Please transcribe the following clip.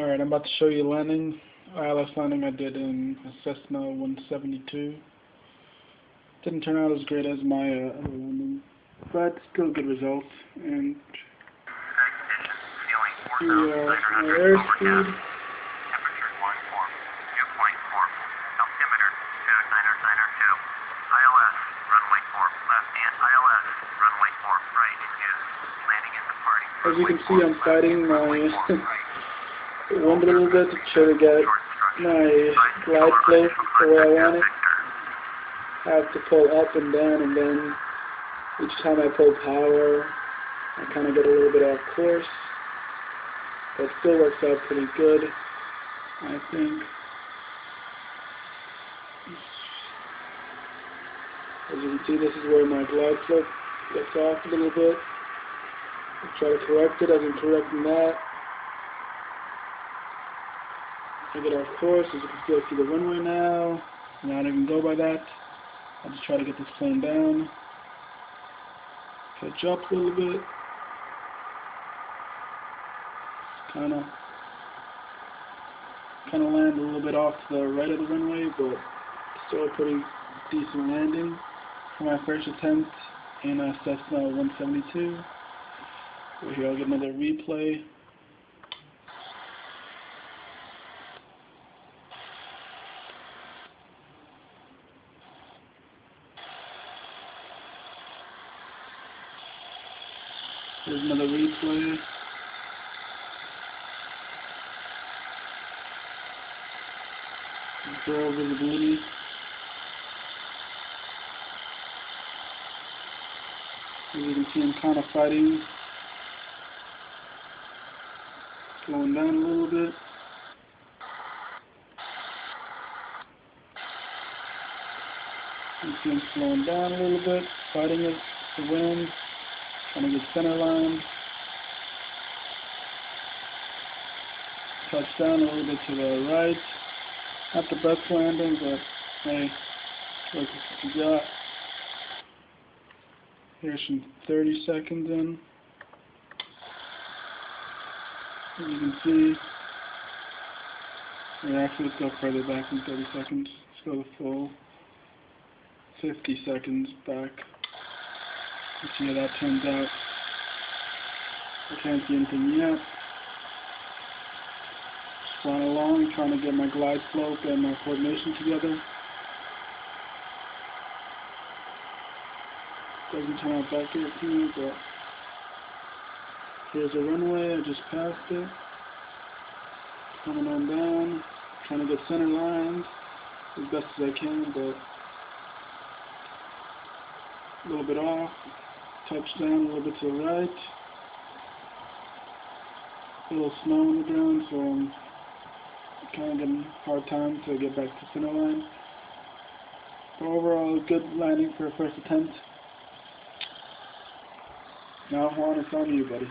Alright, I'm about to show you landing. ILS landing I did in a Cessna 172. Didn't turn out as great as my other landing, but still good results. And the airspeed. As you can see, I'm fighting my wind a little bit to try to get my glide slope the way I want it. I have to pull up and down, and then each time I pull power, I kind of get a little bit off course. But it still works out pretty good, I think. As you can see, this is where my glide slope gets off a little bit. I'll try to correct it as I'm correcting that. I get off course. As you can still see the runway now. Not even go by that. I'll just try to get this plane down. Catch up a little bit. Kind of land a little bit off to the right of the runway, but still a pretty decent landing for my first attempt in a Cessna 172. Over here, I'll get another replay. Here's another replay. Zero visibility. As you can see, I'm kind of fighting. Slowing down a little bit. You see I'm slowing down a little bit, fighting it, the wind, trying to get center line. Touch down a little bit to the right. Not the best landing, but hey, look what you got. Here's some 30 seconds in. As you can see, actually let's go further back than 30 seconds. Let's go the full 50 seconds back. Let's see how that turns out. I can't see anything yet. Just flying along, trying to get my glide slope and my coordination together. Doesn't turn out that good to me, but here's a runway. I just passed it. Coming on down, trying to get center lines as best as I can, but a little bit off. Touch down a little bit to the right. A little snow on the ground, so I'm kind of getting a hard time to get back to center line. But overall, a good landing for a first attempt. Now, Juan, it's on you, buddy.